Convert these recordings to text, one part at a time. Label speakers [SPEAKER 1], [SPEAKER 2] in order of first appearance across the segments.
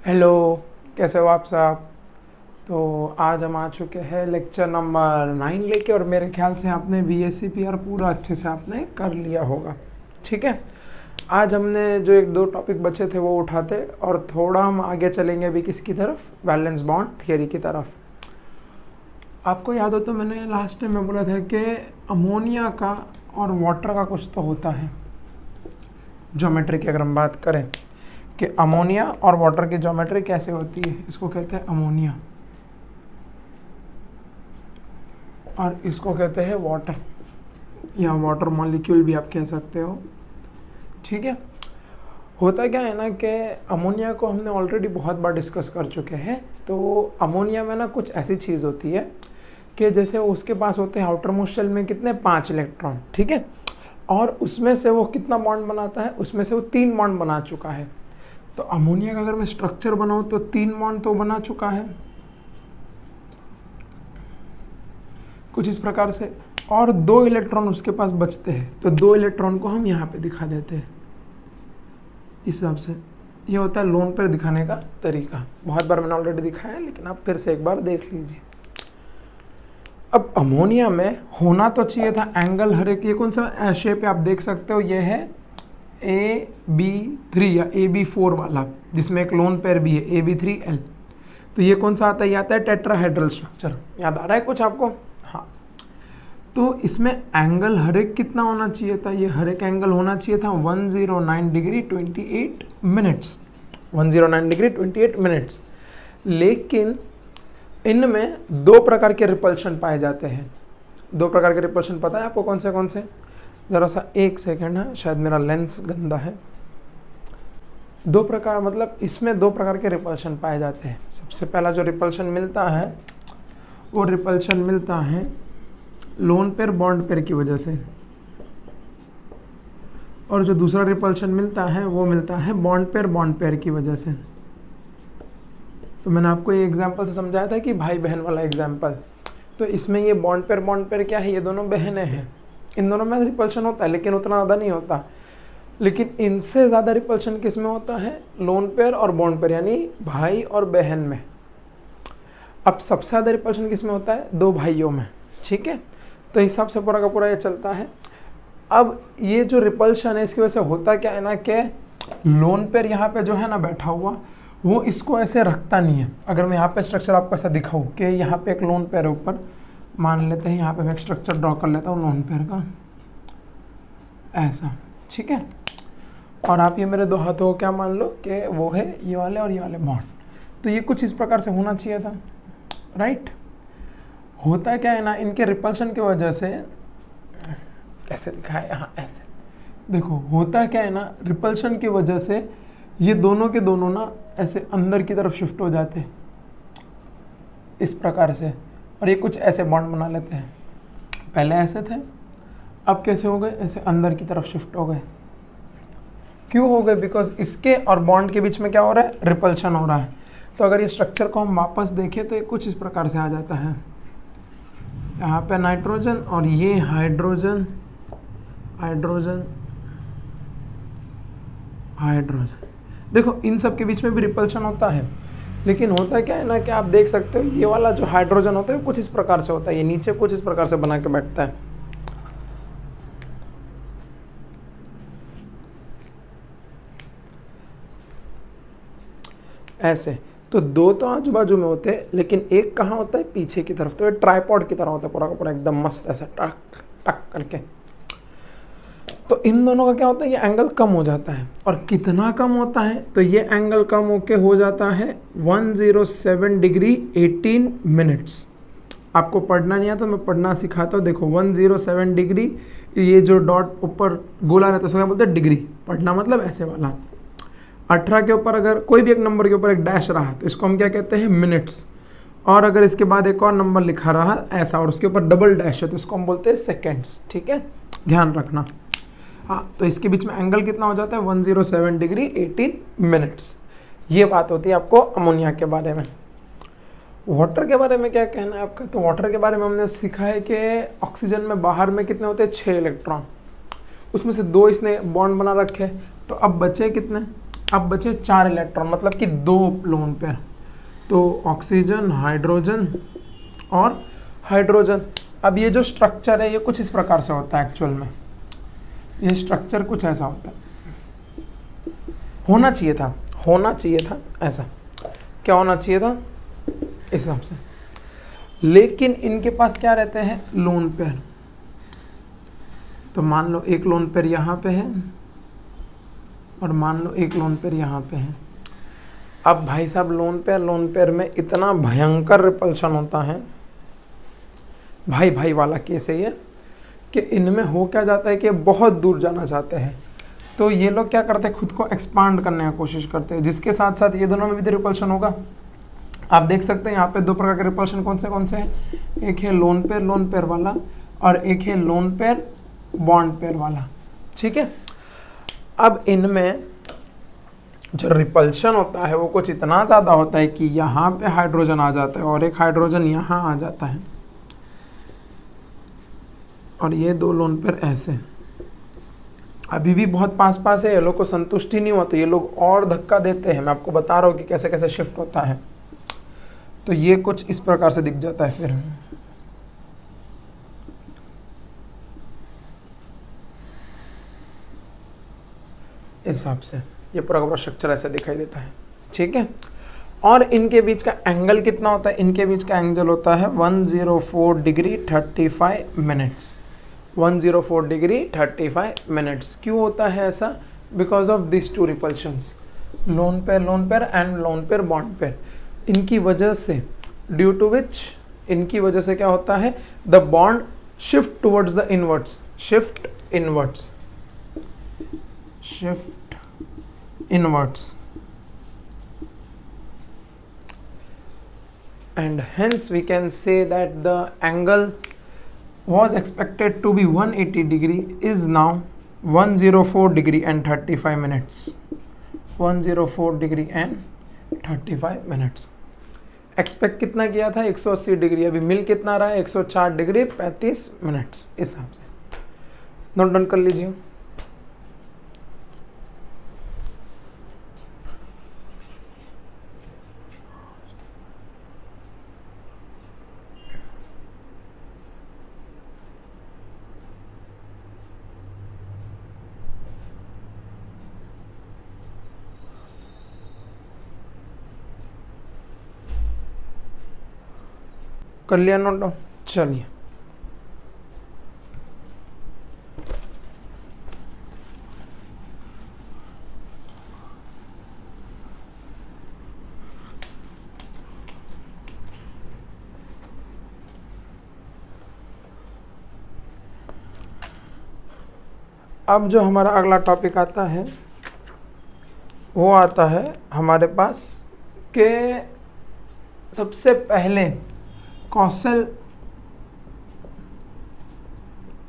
[SPEAKER 1] Hello, कैसे हो आप साहब। तो आज हम आ चुके हैं लेक्चर नंबर 9 लेके, और मेरे ख्याल से आपने VSCPR पूरा अच्छे से आपने कर लिया होगा। ठीक है, आज हमने जो एक दो टॉपिक बचे थे वो उठाते और थोड़ा हम आगे चलेंगे अभी किसकी तरफ, वैलेंस बॉन्ड थियरी की तरफ। आपको याद हो तो मैंने लास्ट टाइम में बोला था कि अमोनिया का और वाटर का कुछ तो होता है ज्योमेट्री की। अगर हम बात करें कि अमोनिया और वाटर की ज्योमेट्री कैसे होती है, इसको कहते हैं अमोनिया और इसको कहते हैं वाटर, या वाटर मॉलिक्यूल भी आप कह सकते हो। ठीक है, होता क्या है ना कि अमोनिया को हमने ऑलरेडी बहुत बार डिस्कस कर चुके हैं। तो अमोनिया में ना कुछ ऐसी चीज़ होती है कि जैसे उसके पास होते हैं आउटर मोस्ट शेल में कितने 5 इलेक्ट्रॉन। ठीक है, और उसमें से वो कितना बॉन्ड बनाता है, उसमें से वो 3 बॉन्ड बना चुका है। तो अमोनिया का अगर मैं स्ट्रक्चर बनाऊं तो 3 बॉन्ड तो बना चुका है कुछ इस प्रकार से, और 2 इलेक्ट्रॉन उसके पास बचते हैं। तो 2 इलेक्ट्रॉन को हम यहाँ पे दिखा देते हैं इस हिसाब से। ये होता है लोन पेयर दिखाने का तरीका। बहुत बार मैंने ऑलरेडी दिखाया है, लेकिन आप फिर से एक बार देख लीजिए। अब अमोनिया में होना तो चाहिए था एंगल हर एक, ये कौन सा शेप है आप देख सकते हो, ये है AB3 या AB4 वाला, जिसमें एक लोन पेयर भी है AB3L। तो ये कौन सा आता है, ये आता है टेट्राहेड्रल स्ट्रक्चर। याद आ रहा है कुछ आपको? हाँ, तो इसमें एंगल हर एक कितना होना चाहिए था, ये हर एक एंगल होना चाहिए था 109 डिग्री 28 मिनट्स, 109 डिग्री 28 मिनट्स। लेकिन इनमें 2 प्रकार के रिपल्शन पाए जाते हैं। 2 प्रकार के रिपल्शन पता है आपको कौन से? ज़रा सा एक सेकेंड है, शायद मेरा लेंस गंदा है। 2 प्रकार, मतलब इसमें 2 प्रकार के रिपल्शन पाए जाते हैं। सबसे पहला जो रिपल्शन मिलता है वो रिपल्शन मिलता है लोन पेयर बॉन्ड पेयर की वजह से, और जो दूसरा रिपल्शन मिलता है वो मिलता है बॉन्ड पेयर की वजह से। तो मैंने आपको ये एग्जांपल से समझाया था कि भाई बहन वाला एग्जांपल। तो इसमें ये बॉन्ड पेयर क्या है, ये दोनों बहनें हैं। इन दोनों में रिपल्शन होता है लेकिन उतना ज़्यादा नहीं होता। लेकिन इनसे ज़्यादा रिपल्शन किस में होता है, लोन पेयर और बॉन्ड पेयर, यानी भाई और बहन में। अब सबसे ज़्यादा रिपल्शन किस में होता है, 2 भाइयों में। ठीक है, तो हिसाब से पूरा का पूरा ये चलता है। अब ये जो रिपल्शन है इसकी वजह से होता क्या है ना कि लोन पेयर यहाँ पे जो है ना बैठा हुआ, वो इसको ऐसे रखता नहीं है। अगर मैं यहाँ पे स्ट्रक्चर आपको ऐसा दिखाऊँ कि यहाँ पे एक लोन पेयर है ऊपर, मान लेते हैं यहाँ पे मैं एक स्ट्रक्चर ड्रॉ कर लेता हूँ लोन पेयर का, ऐसा। ठीक है, और आप ये मेरे 2 हाथों को क्या मान लो कि वो है ये वाले और ये वाले बॉन्ड। तो ये कुछ इस प्रकार से होना चाहिए था, राइट। होता क्या है ना, इनके रिपल्शन की वजह से, कैसे दिखाया यहाँ, ऐसे देखो। होता क्या है ना, रिपल्शन की वजह से ये दोनों के दोनों ना ऐसे अंदर की तरफ शिफ्ट हो जाते हैं इस प्रकार से, और ये कुछ ऐसे बॉन्ड बना लेते हैं। पहले ऐसे थे, अब कैसे हो गए, ऐसे अंदर की तरफ शिफ्ट हो गए। क्यों हो गए? बिकॉज इसके और बॉन्ड के बीच में क्या हो रहा है, रिपल्शन हो रहा है। तो अगर ये स्ट्रक्चर को हम वापस देखें तो ये कुछ इस प्रकार से आ जाता है। यहाँ पे नाइट्रोजन और ये हाइड्रोजन, हाइड्रोजन, हाइड्रोजन। देखो इन सब के बीच में भी रिपल्शन होता है, लेकिन होता क्या है ना कि आप देख सकते हो ये वाला जो हाइड्रोजन होता है कुछ इस प्रकार से होता है, ये नीचे कुछ इस प्रकार से बना के बैठता है, ऐसे। तो 2 तो आजू बाजू में होते हैं, लेकिन एक कहाँ होता है, पीछे की तरफ। तो ये ट्राइपॉड की तरह होता है पूरा का पूरा, एकदम मस्त ऐसा टक टक करके। तो इन दोनों का क्या होता है, ये एंगल कम हो जाता है। और कितना कम होता है, तो ये एंगल कम होके हो जाता है 107 डिग्री 18 मिनट्स। आपको पढ़ना नहीं आता तो मैं पढ़ना सिखाता हूँ। देखो 107 डिग्री, ये जो डॉट ऊपर गोला रहता है उसको क्या बोलते हैं, डिग्री। पढ़ना मतलब ऐसे वाला। 18 के ऊपर अगर कोई भी एक नंबर के ऊपर एक डैश रहा तो इसको हम क्या कहते हैं, मिनट्स। और अगर इसके बाद एक और नंबर लिखा रहा ऐसा और उसके ऊपर डबल डैश है तो इसको हम बोलते हैं सेकेंड्स। ठीक है, ध्यान रखना। हाँ, तो इसके बीच में एंगल कितना हो जाता है, 107 डिग्री 18 मिनट्स। ये बात होती है आपको अमोनिया के बारे में। वाटर के बारे में क्या कहना है आपका? तो वाटर के बारे में हमने सीखा है कि ऑक्सीजन में बाहर में कितने होते हैं, 6 इलेक्ट्रॉन। उसमें से 2 इसने बॉन्ड बना रखे, तो अब बचे कितने, अब बचे 4 इलेक्ट्रॉन, मतलब कि 2 लोन पेयर। तो ऑक्सीजन, हाइड्रोजन और हाइड्रोजन। अब ये जो स्ट्रक्चर है ये कुछ इस प्रकार से होता है एक्चुअल में, ये स्ट्रक्चर कुछ ऐसा होता है, होना चाहिए था ऐसा। क्या होना चाहिए था इस हिसाब से, लेकिन इनके पास क्या रहते हैं, लोन पेयर। तो मान लो एक लोन पेयर यहाँ पे है और मान लो एक लोन पेयर यहाँ पे है। अब भाई साहब लोन पेयर में इतना भयंकर रिपल्शन होता है, भाई भाई वाला केस है ये, कि इनमें हो क्या जाता है कि बहुत दूर जाना चाहते हैं। तो ये लोग क्या करते हैं, खुद को एक्सपांड करने की कोशिश करते हैं, जिसके साथ साथ ये दोनों में भी रिपल्शन होगा। आप देख सकते हैं यहाँ पे 2 प्रकार के रिपल्शन कौन से हैं, एक है लोन पेयर वाला और एक है लोन पेयर बॉन्ड पेयर वाला। ठीक है, अब इनमें जो रिपल्शन होता है वो कुछ इतना ज़्यादा होता है कि यहाँ पे हाइड्रोजन आ जाता है और एक हाइड्रोजन यहाँ आ जाता है, और ये 2 लोन पेयर ऐसे अभी भी बहुत पास है। ये लोग को संतुष्टि नहीं होती, ये लोग और धक्का देते हैं। मैं आपको बता रहा हूँ कि कैसे कैसे शिफ्ट होता है। तो ये कुछ इस प्रकार से दिख जाता है फिर इस हिसाब से ये पूरा का पूरा स्ट्रक्चर ऐसा दिखाई देता है। ठीक है, और इनके बीच का एंगल कितना होता है, इनके बीच का एंगल होता है 104 डिग्री 35 मिनट्स। 104 degree 35 minutes. क्यों होता है ऐसा, because of this 2 repulsions, lone pair and lone pair bond pair. इनकी वजह से, ड्यू टू विच, इनकी वजह से क्या होता है, the bond shift towards the inverts, shift inverts, and hence we can say that the angle was expected to be 180 degree is now 104 degree and 35 minutes. 104 degree and 35 minutes. Expect कितना किया था, 180 degree, अभी मिल कितना रहा है, 104 degree 35 minutes. इस हिसाब से नोट डाउन कर लीजिए। कर लिया नोट डाउन, चलिए। अब जो हमारा अगला टॉपिक आता है वो आता है हमारे पास के सबसे पहले कॉसेल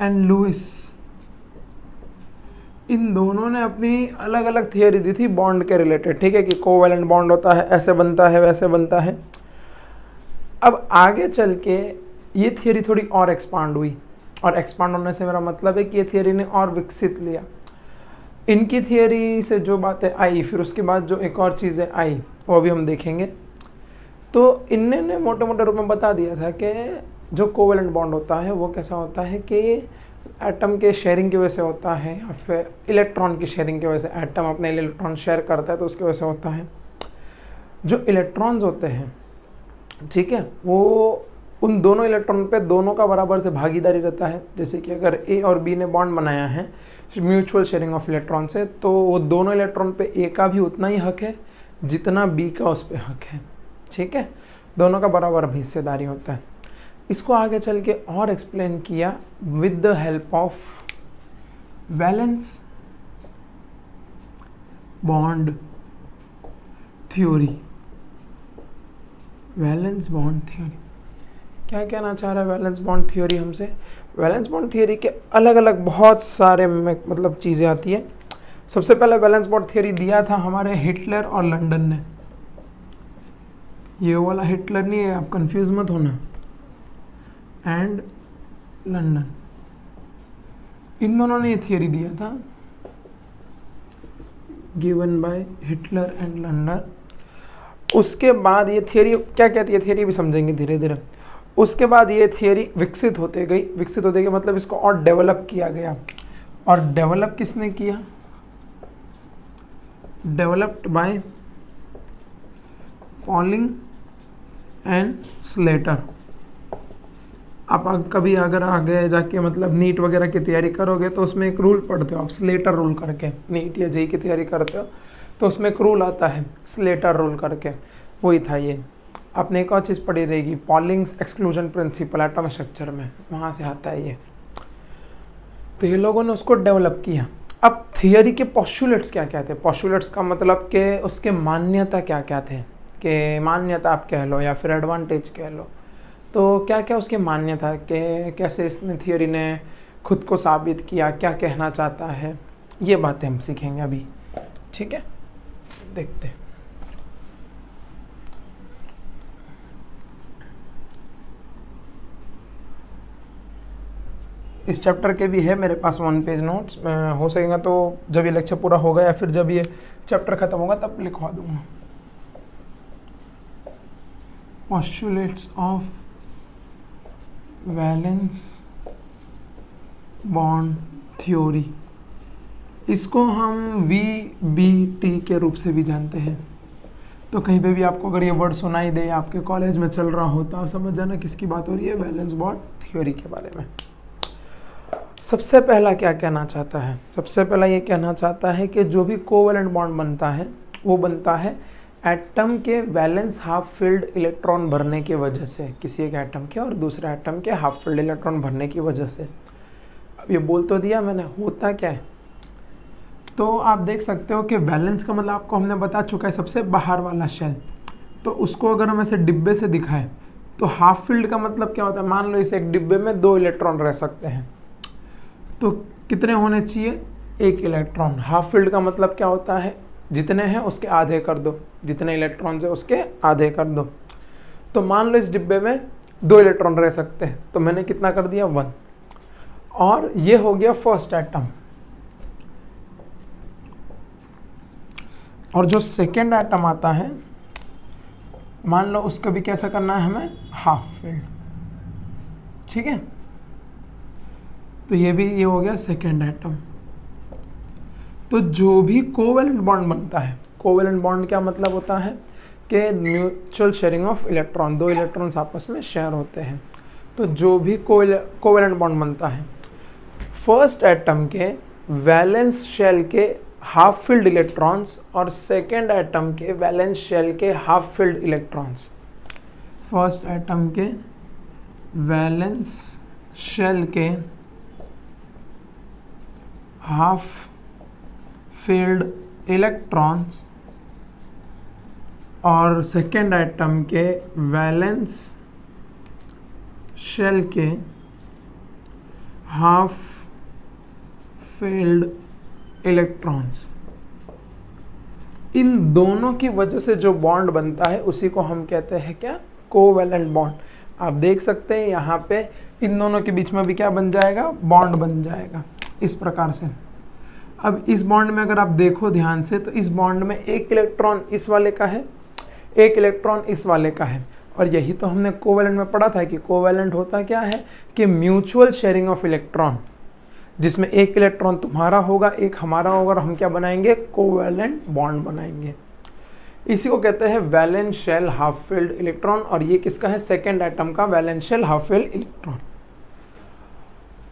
[SPEAKER 1] एंड लुइस, इन दोनों ने अपनी अलग अलग थियरी दी थी बॉन्ड के रिलेटेड। ठीक है, कि कोवैलेंट बॉन्ड होता है, ऐसे बनता है, वैसे बनता है। अब आगे चल के ये थियरी थोड़ी और एक्सपांड हुई, और एक्सपांड होने से मेरा मतलब है कि ये थियरी ने और विकसित लिया। इनकी थियरी से जो बातें आई, फिर उसके बाद जो एक और चीज़ें आई वो भी हम देखेंगे। तो इनने मोटे मोटे रूप में बता दिया था कि जो कोवैलेंट बॉन्ड होता है वो कैसा होता है कि एटम के शेयरिंग की वजह से होता है, या फिर इलेक्ट्रॉन की शेयरिंग की वजह से। एटम अपने इलेक्ट्रॉन शेयर करता है तो उसकी वजह से होता है। जो इलेक्ट्रॉन्स होते हैं, ठीक है, वो उन दोनों इलेक्ट्रॉन पे दोनों का बराबर से भागीदारी रहता है। जैसे कि अगर ए और बी ने बॉन्ड बनाया है म्यूचुअल शेयरिंग ऑफ इलेक्ट्रॉन से, तो वो दोनों इलेक्ट्रॉन पे ए का भी उतना ही हक है जितना बी का उस पर हक है। ठीक है, दोनों का बराबर हिस्सेदारी होता है। इसको आगे चल के और एक्सप्लेन किया with the help of valence bond theory. Valence bond theory क्या कहना चाह रहा है वैलेंस बॉन्ड थ्योरी हमसे? वैलेंस बॉन्ड थ्योरी के अलग अलग बहुत सारे मतलब चीज़ें आती है। सबसे पहले वैलेंस बॉन्ड थ्योरी दिया था हमारे हिटलर और लंदन ने। ये वाला हिटलर नहीं है, आप कंफ्यूज मत होना, एंड लंदन, इन दोनों ने ये थियरी दिया था गिवन बाय हिटलर एंड लंडर। उसके बाद ये थियरी क्या कहती है, थियरी भी समझेंगे धीरे धीरे। उसके बाद ये थियरी विकसित होते गई मतलब इसको और डेवलप किया गया। और डेवलप किसने किया? Developed by polling and Slater. आप कभी अगर आगे जाके मतलब नीट वगैरह की तैयारी करोगे तो उसमें एक रूल पढ़ते हो आप, स्लेटर रूल करके। नीट या जेईई की तैयारी करते हो तो उसमें एक रूल आता है स्लेटर रूल करके, वही था ये। आपने एक और चीज़ पढ़ी रहेगी, पॉलिंग्स एक्सक्लूजन प्रिंसिपल एटॉमिक स्ट्रक्चर में, वहाँ से आता है ये। तो ये लोगों ने उसको डेवलप किया। अब थियरी के पोस्टुलेट्स क्या क्या थे? पोस्टुलेट्स का मतलब कि उसके मान्यता क्या क्या थे, कि मान्यता आप कह लो या फिर एडवांटेज कह लो। तो क्या क्या उसके मान्यता कि कैसे इसने थियरी ने खुद को साबित किया, क्या कहना चाहता है, ये बातें हम सीखेंगे अभी। ठीक है, देखते हैं। इस चैप्टर के भी है मेरे पास 1 पेज नोट्स, हो सकेगा तो जब ये लेक्चर पूरा होगा या फिर जब ये चैप्टर खत्म होगा तब लिखवा दूंगा। Postulates of valence bond theory, इसको हम VBT के रूप से भी जानते हैं। तो कहीं पे भी आपको अगर ये वर्ड सुनाई दे, आपके कॉलेज में चल रहा हो, तो आप समझ जाना किसकी बात हो रही है, वैलेंस बॉन्ड थ्योरी के बारे में। सबसे पहला क्या कहना चाहता है? सबसे पहला ये कहना चाहता है कि जो भी कोवैलेंट बॉन्ड बनता है वो बनता है एटम के वैलेंस हाफ फील्ड इलेक्ट्रॉन भरने की वजह से, किसी एक एटम के और दूसरे एटम के हाफ फील्ड इलेक्ट्रॉन भरने की वजह से। अब ये बोल तो दिया मैंने, होता क्या है? तो आप देख सकते हो कि वैलेंस का मतलब आपको हमने बता चुका है, सबसे बाहर वाला शेल। तो उसको अगर हम ऐसे डिब्बे से दिखाएं तो हाफ फील्ड का मतलब क्या होता है? मान लो इस एक डिब्बे में 2 इलेक्ट्रॉन रह सकते हैं, तो कितने होने चाहिए? 1 इलेक्ट्रॉन। हाफ फील्ड का मतलब क्या होता है? जितने हैं उसके आधे कर दो, जितने इलेक्ट्रॉन्स हैं उसके आधे कर दो। तो मान लो इस डिब्बे में 2 इलेक्ट्रॉन रह सकते हैं, तो मैंने कितना कर दिया? 1। और ये हो गया फर्स्ट एटम। और जो सेकेंड एटम आता है, मान लो उसका भी कैसा करना है हमें? Half field. ठीक है, तो ये हो गया सेकेंड एटम। तो जो भी कोवैलेंट बॉन्ड बनता है, कोवैलेंट बॉन्ड क्या मतलब होता है कि mutual sharing of electron, 2 electrons आपस में शेयर होते हैं। तो जो भी कोवैलेंट बॉन्ड बनता है, फर्स्ट एटम के वैलेंस शेल के हाफ फील्ड इलेक्ट्रॉन्स और सेकेंड एटम के वैलेंस शेल के half field electrons, first atom के वैलेंस शेल के हाफ फील्ड इलेक्ट्रॉन्स और सेकेंड एटम के वैलेंस शेल के हाफ फील्ड इलेक्ट्रॉन्स, इन दोनों की वजह से जो बॉन्ड बनता है उसी को हम कहते हैं क्या? Covalent bond. आप देख सकते हैं यहाँ पे इन दोनों के बीच में भी क्या बन जाएगा? बॉन्ड बन जाएगा इस प्रकार से। अब इस बॉन्ड में अगर आप देखो ध्यान से, तो इस बॉन्ड में 1 इलेक्ट्रॉन इस वाले का है, 1 इलेक्ट्रॉन इस वाले का है। और यही तो हमने कोवैलेंट में पढ़ा था कि कोवैलेंट होता क्या है कि म्यूचुअल शेयरिंग ऑफ इलेक्ट्रॉन, जिसमें 1 इलेक्ट्रॉन तुम्हारा होगा, 1 हमारा होगा, और हम क्या बनाएंगे? कोवैलेंट बॉन्ड बनाएंगे। इसी को कहते हैं valence shell half filled electron. और ये किसका है? सेकेंड एटम का valence shell half filled electron.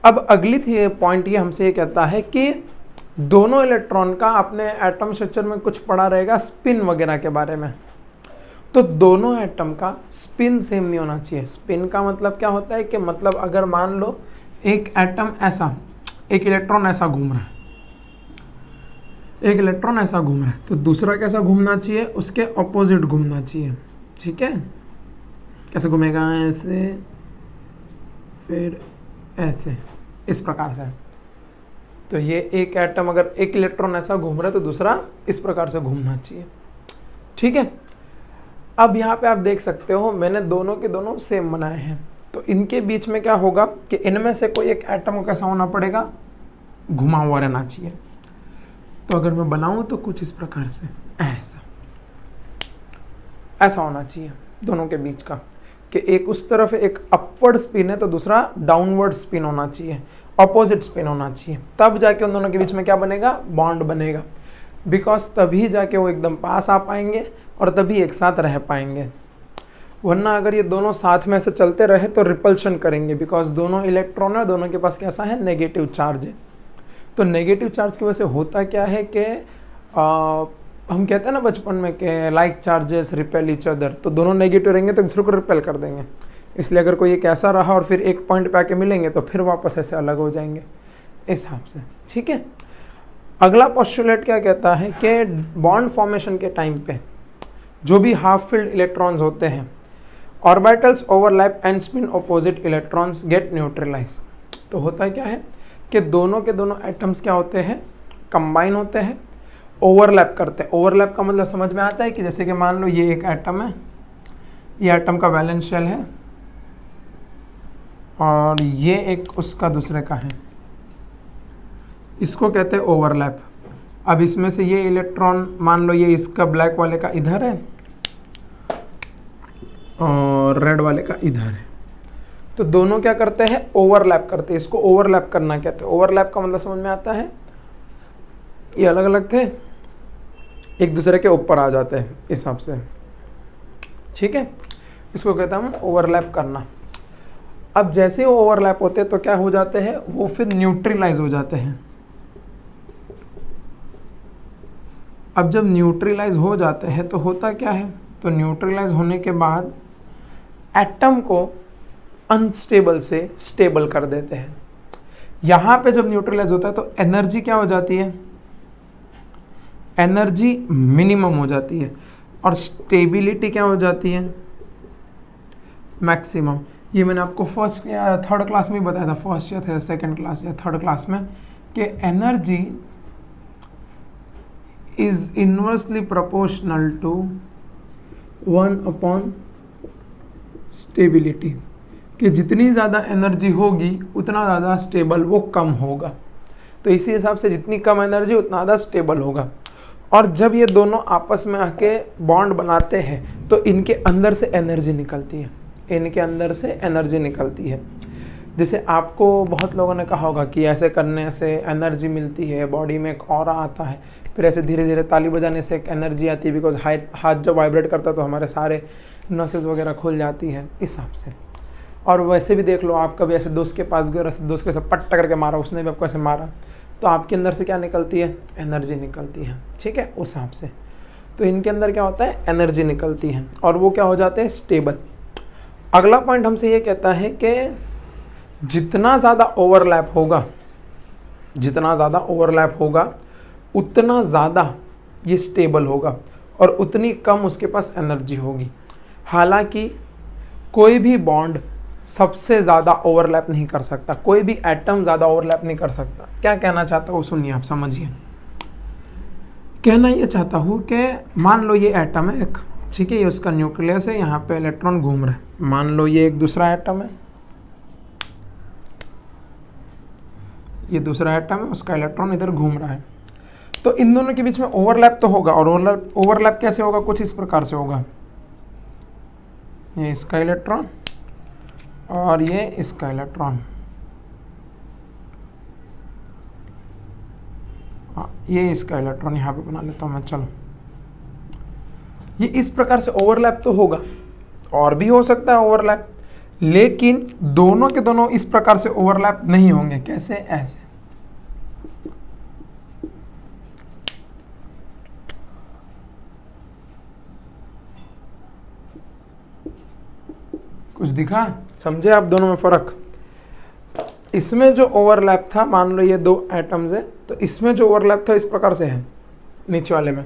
[SPEAKER 1] अब अगली पॉइंट ये हमसे ये कहता है कि दोनों इलेक्ट्रॉन का अपने एटम स्ट्रक्चर में कुछ पढ़ा रहेगा स्पिन वगैरह के बारे में। तो दोनों एटम का स्पिन सेम नहीं होना चाहिए। स्पिन का मतलब क्या होता है कि मतलब अगर मान लो एक एटम ऐसा, एक इलेक्ट्रॉन ऐसा घूम रहा है, एक इलेक्ट्रॉन ऐसा घूम रहा है, तो दूसरा कैसा घूमना चाहिए? उसके ऑपोजिट घूमना चाहिए। ठीक है, कैसे घूमेगा? ऐसे, फिर ऐसे, इस प्रकार से। तो ये एक एटम अगर एक इलेक्ट्रॉन ऐसा घूम रहा है तो दूसरा इस प्रकार से घूमना चाहिए। ठीक है, अब यहाँ पे आप देख सकते हो मैंने दोनों के दोनों सेम बनाए हैं। तो इनके बीच में क्या होगा कि इनमें से कोई एक एटम को कैसा होना पड़ेगा? घुमा हुआ रहना चाहिए। तो अगर मैं बनाऊं तो कुछ इस प्रकार से, ऐसा होना चाहिए दोनों के बीच का, कि एक उस तरफ एक अपवर्ड स्पिन है तो दूसरा डाउनवर्ड स्पिन होना चाहिए, अपोजिट स्पिन होना चाहिए, तब जाके उन दोनों के बीच में क्या बनेगा, बॉन्ड बनेगा। बिकॉज तभी जाके वो एकदम पास आ पाएंगे और तभी एक साथ रह पाएंगे। वरना अगर ये दोनों साथ में ऐसे चलते रहे तो रिपल्शन करेंगे, बिकॉज दोनों इलेक्ट्रॉन है, दोनों के पास कैसा है, नेगेटिव चार्ज है। तो नेगेटिव चार्ज की वजह से होता क्या है कि हम कहते हैं ना बचपन में कि like charges repel each other, तो दोनों नेगेटिव रहेंगे तो एक दूसरे को रिपेल कर देंगे। इसलिए अगर कोई एक ऐसा रहा और फिर एक पॉइंट पे आके मिलेंगे तो फिर वापस ऐसे अलग हो जाएंगे इस हिसाब से, ठीक है। अगला पोस्टुलेट क्या कहता है कि बॉन्ड फॉर्मेशन के टाइम पे जो भी हाफ फील्ड इलेक्ट्रॉन्स होते हैं, orbitals overlap and spin opposite electrons get neutralise. तो होता क्या है कि दोनों के दोनों एटम्स क्या होते हैं, कंबाइन होते हैं, ओवरलैप करते हैं। ओवरलैप का मतलब समझ में आता है कि जैसे कि मान लो ये एक एटम है, ये एटम का वैलेंस शेल है और ये एक उसका दूसरे का है, इसको कहते हैं ओवरलैप। अब इसमें से ये इलेक्ट्रॉन मान लो ये इसका ब्लैक वाले का इधर है और रेड वाले का इधर है, तो दोनों क्या करते हैं, ओवरलैप करते हैं। इसको ओवरलैप करना कहते हैं। ओवरलैप का मतलब समझ में आता है, ये अलग अलग थे, एक दूसरे के ऊपर आ जाते हैं इस हिसाब से, ठीक है। इसको कहते हैं हम ओवरलैप करना। अब जैसे वो ओवरलैप होते हैं तो क्या हो जाते हैं, वो फिर न्यूट्रलाइज हो जाते हैं। अब जब न्यूट्रलाइज हो जाते हैं तो होता क्या है, तो न्यूट्रलाइज होने के बाद एटम को अनस्टेबल से स्टेबल कर देते हैं। यहाँ पे जब न्यूट्रलाइज होता है तो एनर्जी क्या हो जाती है, एनर्जी मिनिमम हो जाती है और स्टेबिलिटी क्या हो जाती है, मैक्सिमम। ये मैंने आपको फर्स्ट या थर्ड क्लास में ही बताया था, फर्स्ट या सेकंड क्लास या थर्ड क्लास में, कि energy is inversely proportional to 1 stability, कि जितनी ज़्यादा एनर्जी होगी उतना ज़्यादा स्टेबल वो कम होगा। तो इसी हिसाब से जितनी कम एनर्जी उतना ज़्यादा स्टेबल होगा। और जब ये दोनों आपस में आके बॉन्ड बनाते हैं तो इनके अंदर से एनर्जी निकलती है, इनके अंदर से एनर्जी निकलती है। जैसे आपको बहुत लोगों ने कहा होगा कि ऐसे करने से एनर्जी मिलती है, बॉडी में एक ऑरा आता है, फिर ऐसे धीरे धीरे ताली बजाने से एक एनर्जी आती है, बिकॉज हाथ जब वाइब्रेट करता है तो हमारे सारे नसेस वगैरह खुल जाती है इस हिसाब से। और वैसे भी देख लो, आप कभी ऐसे दोस्त के पास गए और ऐसे दोस्त के साथ पट्टा करके मारा, उसने भी आपको ऐसे मारा, तो आपके अंदर से क्या निकलती है, एनर्जी निकलती है, ठीक है, उस हिसाब से। तो इनके अंदर क्या होता है, एनर्जी निकलती है और वो क्या हो जाते हैं, स्टेबल। अगला पॉइंट हमसे ये कहता है कि जितना ज़्यादा ओवरलैप होगा, जितना ज़्यादा ओवरलैप होगा उतना ज़्यादा ये स्टेबल होगा और उतनी कम उसके पास एनर्जी होगी। हालांकि कोई भी बॉन्ड सबसे ज़्यादा ओवरलैप नहीं कर सकता, कोई भी एटम ज़्यादा ओवरलैप नहीं कर सकता। क्या कहना चाहता हूँ सुनिए, आप समझिए। कहना ये चाहता हूँ कि मान लो ये एटम है एक, ठीक है, ये उसका न्यूक्लियस है, यहाँ पे इलेक्ट्रॉन घूम रहा है। मान लो ये एक दूसरा एटम है, ये दूसरा एटम है, उसका इलेक्ट्रॉन इधर घूम रहा है। तो इन दोनों के बीच में ओवरलैप तो होगा, और ओवरलैप कैसे होगा, कुछ इस प्रकार से होगा। ये इसका इलेक्ट्रॉन और ये इसका इलेक्ट्रॉन, हाँ ये इसका इलेक्ट्रॉन यहाँ पे बना लेता हूँ मैं, चलो। ये इस प्रकार से ओवरलैप तो होगा, और भी हो सकता है ओवरलैप, लेकिन दोनों के दोनों इस प्रकार से ओवरलैप नहीं होंगे। कैसे, ऐसे। कुछ दिखा, समझे आप दोनों में फर्क। इसमें जो ओवरलैप था, मान लो ये दो एटम्स है, तो इसमें जो ओवरलैप था इस प्रकार से है नीचे वाले में,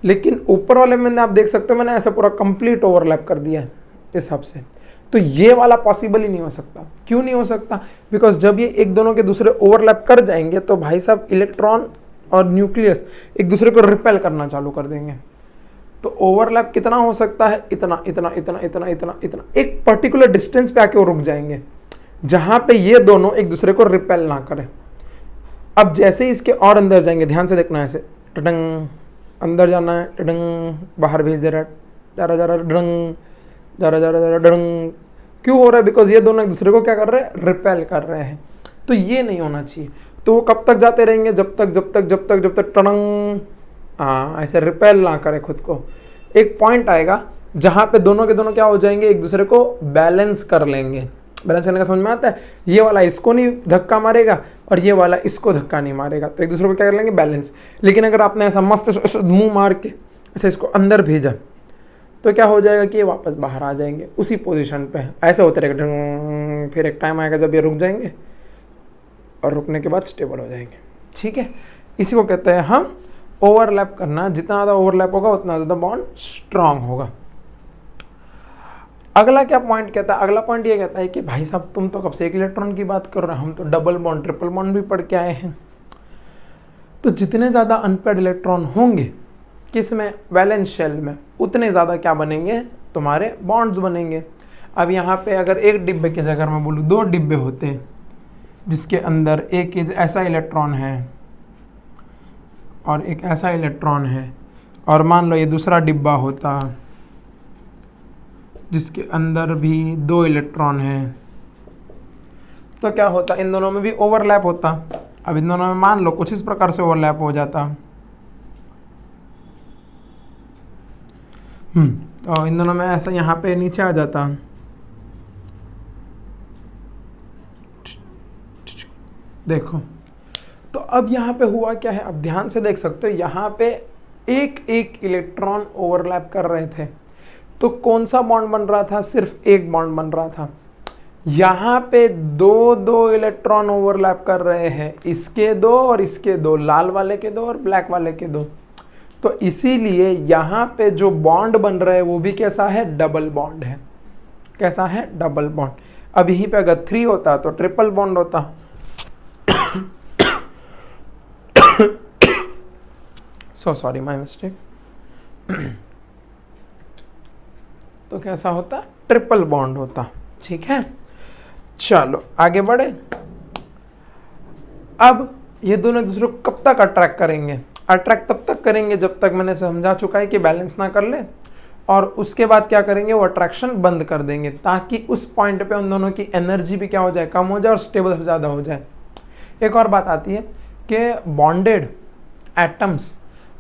[SPEAKER 1] लेकिन ऊपर वाले में आप देख सकते हो मैंने ऐसा पूरा कंप्लीट ओवरलैप कर दिया है इस हिसाब से। तो ये वाला पॉसिबल ही नहीं हो सकता। क्यों नहीं हो सकता, बिकॉज जब ये एक दोनों के दूसरे ओवरलैप कर जाएंगे तो भाई साहब इलेक्ट्रॉन और न्यूक्लियस एक दूसरे को रिपेल करना चालू कर देंगे। तो ओवरलैप कितना हो सकता है, इतना इतना इतना इतना इतना इतना, एक पर्टिकुलर डिस्टेंस पे आके वो रुक जाएंगे जहां पे ये दोनों एक दूसरे को रिपेल ना करें। अब जैसे ही इसके और अंदर जाएंगे, ध्यान से देखना है, ऐसे टडंग अंदर जाना है, टडंग बाहर भेज दे रहा है, जा रहा डंग, जा रहा डंग। क्यों हो रहा है? बिकॉज ये दोनों एक दूसरे को क्या कर रहे हैं? रिपेल कर रहे हैं। तो ये नहीं होना चाहिए। तो वो कब तक जाते रहेंगे? जब तक टडंग, हाँ, ऐसे रिपेल ना करे खुद को। एक पॉइंट आएगा जहाँ पे दोनों के दोनों क्या हो जाएंगे? एक दूसरे को बैलेंस कर लेंगे। बैलेंस करने का समझ में आता है? ये वाला इसको नहीं धक्का मारेगा और ये वाला इसको धक्का नहीं मारेगा, तो एक दूसरे को क्या कर लेंगे? बैलेंस। लेकिन अगर आपने ऐसा मस्त मुंह मार के ऐसे इसको अंदर भेजा तो क्या हो जाएगा कि ये वापस बाहर आ जाएंगे उसी पोजीशन पे, ऐसे होते रहेगा। फिर एक टाइम आएगा जब ये रुक जाएंगे और रुकने के बाद स्टेबल हो जाएंगे। ठीक है, इसी को कहते हैं हम ओवरलैप करना। जितना ज़्यादा ओवरलैप होगा उतना ज़्यादा बॉन्ड स्ट्रांग होगा। अगला क्या पॉइंट कहता है? अगला पॉइंट ये कहता है कि भाई साहब तुम तो कब से एक इलेक्ट्रॉन की बात कर रहे हो, हम तो डबल बॉन्ड ट्रिपल बॉन्ड भी पढ़ के आए हैं। तो जितने ज़्यादा अनपेयर्ड इलेक्ट्रॉन होंगे किसमें? वैलेंस शेल में, उतने ज़्यादा क्या बनेंगे? तुम्हारे बॉन्ड्स बनेंगे। अब यहाँ पे अगर एक डिब्बे की जगह मैं बोलूँ 2 डिब्बे होते हैं जिसके अंदर एक ऐसा इलेक्ट्रॉन है और एक ऐसा इलेक्ट्रॉन है, और मान लो ये दूसरा डिब्बा होता जिसके अंदर भी 2 इलेक्ट्रॉन हैं, तो क्या होता? इन दोनों में भी ओवरलैप होता। अब इन दोनों में मान लो कुछ इस प्रकार से ओवरलैप हो जाता, तो इन दोनों में ऐसा यहाँ पे नीचे आ जाता। देखो, तो अब यहाँ पे हुआ क्या है? अब ध्यान से देख सकते हो, यहाँ पे एक एक इलेक्ट्रॉन ओवरलैप कर रहे थे। तो कौन सा बॉन्ड बन रहा था? सिर्फ एक बॉन्ड बन रहा था। यहाँ पे 2 इलेक्ट्रॉन ओवरलैप कर रहे हैं, इसके 2 और इसके 2, लाल वाले के 2 और ब्लैक वाले के 2। तो इसीलिए यहाँ पे जो बॉन्ड बन रहा है वो भी कैसा है? डबल बॉन्ड है। कैसा है? Double bond. अब यहीं पे अगर 3 होता तो ट्रिपल बॉन्ड होता। So sorry, my mistake. तो कैसा होता? ट्रिपल बॉन्ड होता। ठीक है, चलो आगे बढ़े। अब ये दोनों एक दूसरे को कब तक अट्रैक्ट करेंगे? अट्रैक्ट तब तक करेंगे जब तक मैंने समझा चुका है कि बैलेंस ना कर ले, और उसके बाद क्या करेंगे? वो अट्रैक्शन बंद कर देंगे, ताकि उस पॉइंट पे उन दोनों की एनर्जी भी क्या हो जाए? कम हो जाए और स्टेबल ज़्यादा हो जाए। एक और बात आती है कि बॉन्डेड एटम्स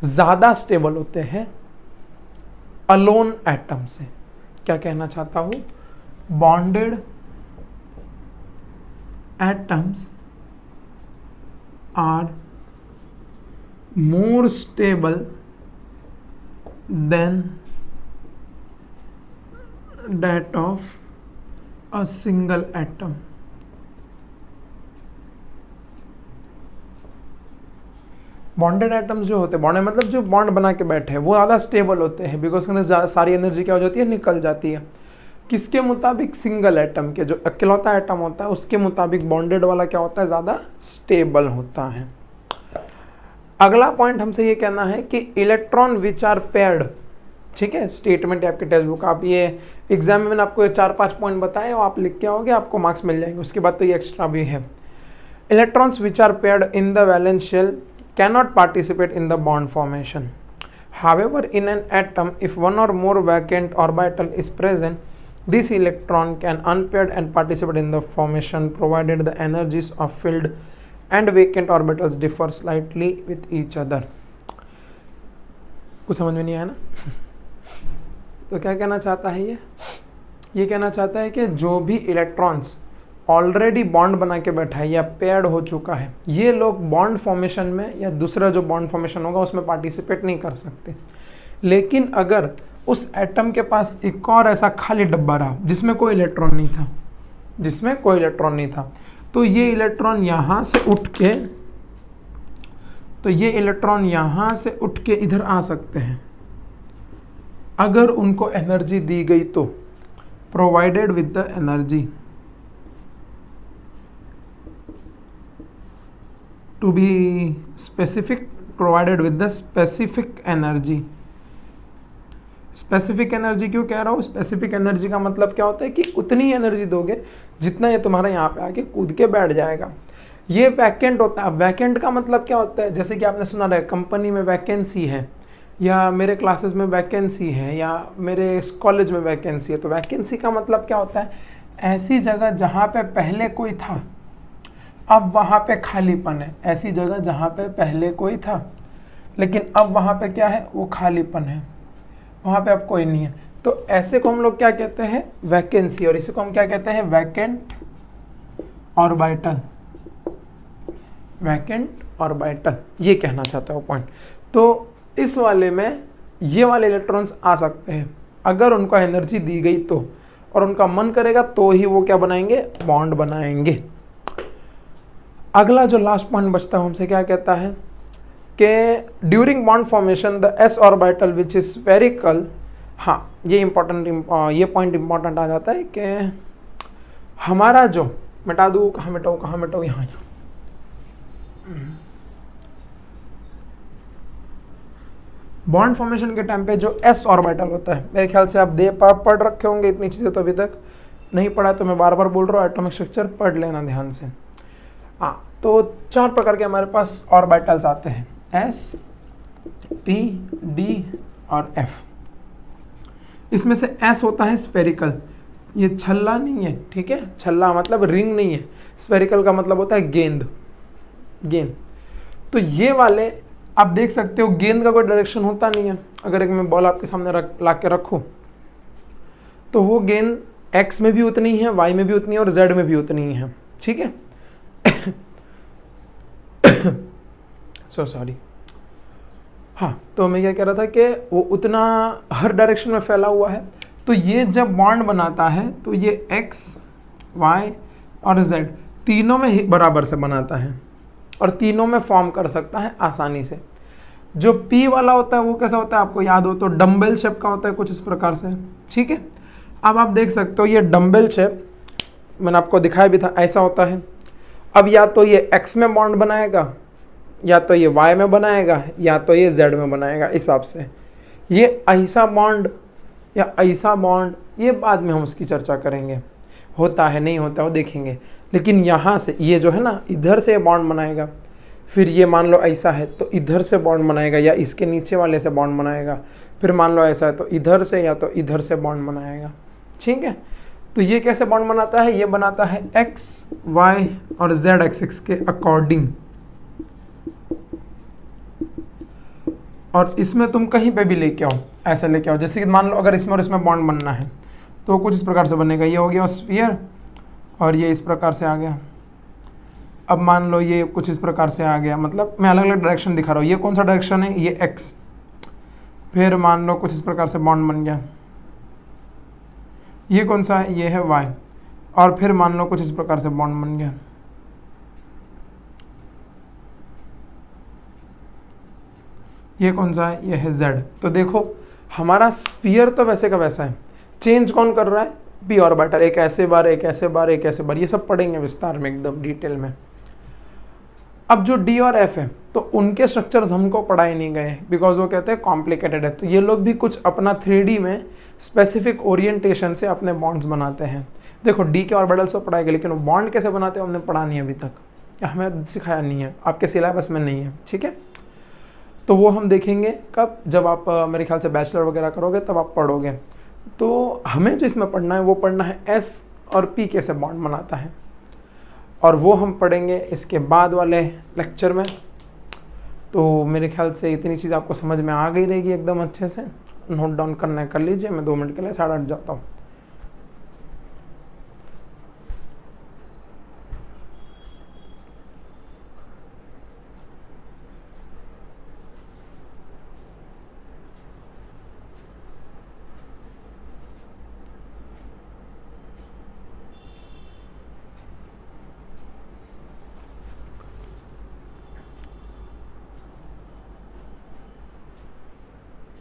[SPEAKER 1] ज़्यादा स्टेबल होते हैं अलोन एटम से। क्या कहना चाहता हूँ? Bonded atoms are more stable than that of a single atom. Bonded atoms जो होते हैं, बॉन्ड मतलब जो बॉन्ड बना के बैठे हैं, वो ज़्यादा स्टेबल होते हैं, बिकॉज उसके अंदर सारी एनर्जी क्या हो जाती है? निकल जाती है। किसके मुताबिक? सिंगल एटम के, जो अकेलौता एटम होता है उसके मुताबिक बॉन्डेड वाला क्या होता है? ज़्यादा स्टेबल होता है। अगला पॉइंट हमसे ये कहना है कि इलेक्ट्रॉन विच आर पेयर्ड, ठीक है, स्टेटमेंट है आपके टेक्स्ट बुक। आप ये एग्जाम में मैंने आपको 4-5 पॉइंट बताए और आप लिख के आओगे, आपको मार्क्स मिल जाएंगे। उसके बाद तो ये एक्स्ट्रा भी है। Electrons which are paired in the valence shell cannot participate in the bond formation. However in an atom if one or more vacant orbital is present, this electron can unpaired and participate in the formation provided the energies of filled and vacant orbitals differ slightly with each other. कुछ समझ में नहीं आया ना? तो क्या कहना चाहता है ये कहना चाहता है कि जो भी इलेक्ट्रॉन्स ऑलरेडी बॉन्ड बना के बैठा है या पेयर्ड हो चुका है, ये लोग बॉन्ड फॉर्मेशन में या दूसरा जो बॉन्ड फॉर्मेशन होगा उसमें पार्टिसिपेट नहीं कर सकते। लेकिन अगर उस एटम के पास एक और ऐसा खाली डब्बा रहा जिसमें कोई इलेक्ट्रॉन नहीं था, तो ये इलेक्ट्रॉन यहाँ से उठ के इधर आ सकते हैं अगर उनको एनर्जी दी गई तो, provided with the energy to be specific, provided with the specific energy. Specific energy क्यों कह रहा हूँ? स्पेसिफिक एनर्जी का मतलब क्या होता है कि उतनी एनर्जी दोगे जितना ये तुम्हारा यहाँ पे आके कूद के बैठ जाएगा। ये वैकेंट होता है। वैकेंट का मतलब क्या होता है, जैसे कि आपने सुना है कंपनी में वैकेंसी है, या मेरे क्लासेस में वैकेंसी है, या मेरे कॉलेज में वैकेंसी है। तो वैकेंसी का मतलब क्या होता है, ऐसी जगह जहाँ पे पहले कोई था अब वहाँ पे खालीपन है। ऐसी जगह जहाँ पे पहले कोई था लेकिन अब वहाँ पे क्या है, वो खालीपन है, वहाँ पे अब कोई नहीं है। तो ऐसे को हम लोग क्या कहते हैं, वैकेंसी। और इसी को हम क्या कहते हैं, वैकेंट ऑर्बिटल। वैकेंट ऑर्बिटल, ये कहना चाहता हूँ पॉइंट। तो इस वाले में ये वाले इलेक्ट्रॉन्स आ सकते हैं अगर उनको एनर्जी दी गई तो, और उनका मन करेगा तो ही वो क्या बनाएंगे, बॉन्ड बनाएंगे। अगला जो लास्ट पॉइंट बचता है हमसे क्या कहता है कि during bond formation the s orbital which is spherical. हाँ, ये इंपॉर्टेंट, ये पॉइंट इंपॉर्टेंट आ जाता है कि हमारा जो, मिटा दूँ, कहाँ मिटाऊँ, यहाँ। बॉन्ड फॉर्मेशन के टाइम पे जो s ऑर्बिटल होता है, मेरे ख्याल से आप पढ़ रखे होंगे इतनी चीज़ें, तो अभी तक नहीं पढ़ा तो मैं बार बार बोल रहा हूँ, एटॉमिक स्ट्रक्चर पढ़ लेना ध्यान से। हाँ, तो 4 प्रकार के हमारे पास ऑर्बिटल्स आते हैं, s, p, d और f। इसमें से s होता है स्फेरिकल, ये छल्ला नहीं है, ठीक है, छल्ला मतलब रिंग नहीं है, स्फेरिकल का मतलब होता है गेंद। तो ये वाले आप देख सकते हो, गेंद का कोई डायरेक्शन होता नहीं है। अगर एक मैं बॉल आपके सामने ला के रखूँ तो वो गेंद x में भी उतनी ही है, y में भी उतनी है और z में भी उतनी ही है, ठीक है। सॉरी। हाँ, तो मैं क्या कह रहा था कि वो उतना हर डायरेक्शन में फैला हुआ है। तो ये जब बॉन्ड बनाता है तो ये x, y और z तीनों में ही बराबर से बनाता है और तीनों में फॉर्म कर सकता है आसानी से। जो P वाला होता है वो कैसा होता है, आपको याद हो तो डम्बल शेप का होता है कुछ इस प्रकार से, ठीक है। अब आप देख सकते हो ये डम्बल शेप मैंने आपको दिखाया भी था, ऐसा होता है। अब या तो ये x में बॉन्ड बनाएगा, या तो ये y में बनाएगा, या तो ये z में बनाएगा। इस हिसाब से ये ऐसा बॉन्ड या ऐसा बॉन्ड, ये बाद में हम उसकी चर्चा करेंगे, होता है नहीं होता वो देखेंगे। लेकिन यहाँ से ये जो है ना, इधर से बॉन्ड बनाएगा, फिर ये मान लो ऐसा है तो इधर से बॉन्ड बनाएगा या इसके नीचे वाले से बॉन्ड बनाएगा, फिर मान लो ऐसा है तो इधर से या तो इधर से बॉन्ड बनाएगा, ठीक है। तो ये कैसे बॉन्ड बनाता है, ये बनाता है x, y और z एक्सिस के अकॉर्डिंग। और इसमें तुम कहीं पे भी लेके आओ, ऐसा लेके आओ, जैसे कि मान लो अगर इसमें और इसमें बॉन्ड बनना है तो कुछ इस प्रकार से बनेगा। ये हो गया स्फीयर और ये इस प्रकार से आ गया। अब मान लो ये कुछ इस प्रकार से आ गया, मतलब मैं अलग अलग डायरेक्शन दिखा रहा हूँ। ये कौन सा डायरेक्शन है, ये x। फिर मान लो कुछ इस प्रकार से बॉन्ड बन गया। ये कौन सा है, ये है y। और फिर मान लो कुछ इस प्रकार से बॉन्ड बन गया। ये कौन सा है, ये है z। तो देखो हमारा स्फीयर तो वैसे का वैसा है, चेंज कौन कर रहा है, p ऑर्बिटल। एक ऐसे बार, एक ऐसे बार, एक ऐसे बार, ये सब पढ़ेंगे विस्तार में एकदम डिटेल में। अब जो d और f है तो उनके स्ट्रक्चर्स हमको पढ़ाए नहीं गए बिकॉज वो कहते हैं कॉम्प्लिकेटेड है। तो ये लोग भी कुछ अपना 3D में स्पेसिफिक ओरिएंटेशन से अपने बॉन्ड्स बनाते हैं। देखो d के ऑर्बिटल्स तो पढ़ाए गए, लेकिन वो बॉन्ड कैसे बनाते हैं हमने पढ़ा नहीं अभी तक, हमें सिखाया नहीं है, आपके सिलेबस में नहीं है, ठीक है। तो वो हम देखेंगे कब, जब आप मेरे ख्याल से बैचलर वगैरह करोगे तब आप पढ़ोगे। तो हमें जो इसमें पढ़ना है वो पढ़ना है S और P कैसे बॉन्ड बनाता है, और वो हम पढ़ेंगे इसके बाद वाले लेक्चर में। तो मेरे ख्याल से इतनी चीज़ आपको समझ में आ गई रहेगी एकदम अच्छे से। नोट डाउन करना है कर लीजिए, मैं 2 मिनट के लिए 8:30 जाता हूँ।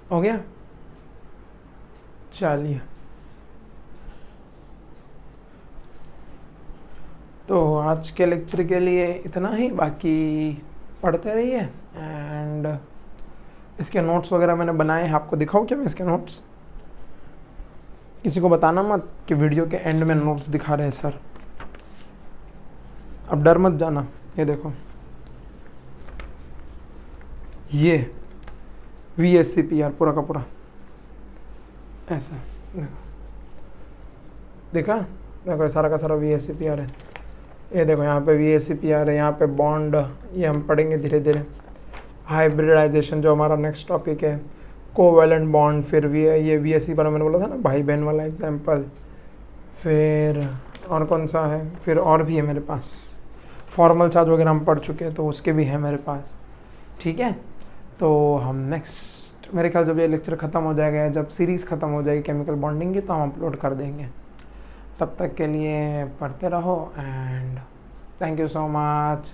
[SPEAKER 1] हो गया, चलिए। तो आज के लेक्चर के लिए इतना ही, बाकी पढ़ते रहिए। एंड इसके नोट्स वगैरह मैंने बनाए हैं, आपको दिखाऊँ क्या मैं इसके नोट्स? किसी को बताना मत कि वीडियो के एंड में नोट्स दिखा रहे हैं सर, अब डर मत जाना। ये देखो, ये VSCPR पूरा का पूरा ऐसा, देखो देखा, देखो सारा का सारा VSCPR है। ये देखो यहाँ पे VSCPR है, यहाँ पे बॉन्ड, ये हम पढ़ेंगे धीरे धीरे। हाइब्रिडाइजेशन जो हमारा नेक्स्ट टॉपिक है, कोवैलेंट बॉन्ड, फिर ये VSC पर मैंने बोला था ना भाई बहन वाला एग्जाम्पल। फिर और कौन सा है, फिर और भी है मेरे पास, फॉर्मल चार्ज वगैरह हम पढ़ चुके हैं तो उसके भी है मेरे पास। ठीक है, तो हम नेक्स्ट मेरे ख्याल जब ये लेक्चर ख़त्म हो जाएगा, जब सीरीज़ ख़त्म हो जाएगी केमिकल बॉन्डिंग की, तो हम अपलोड कर देंगे। तब तक के लिए पढ़ते रहो and thank you so much.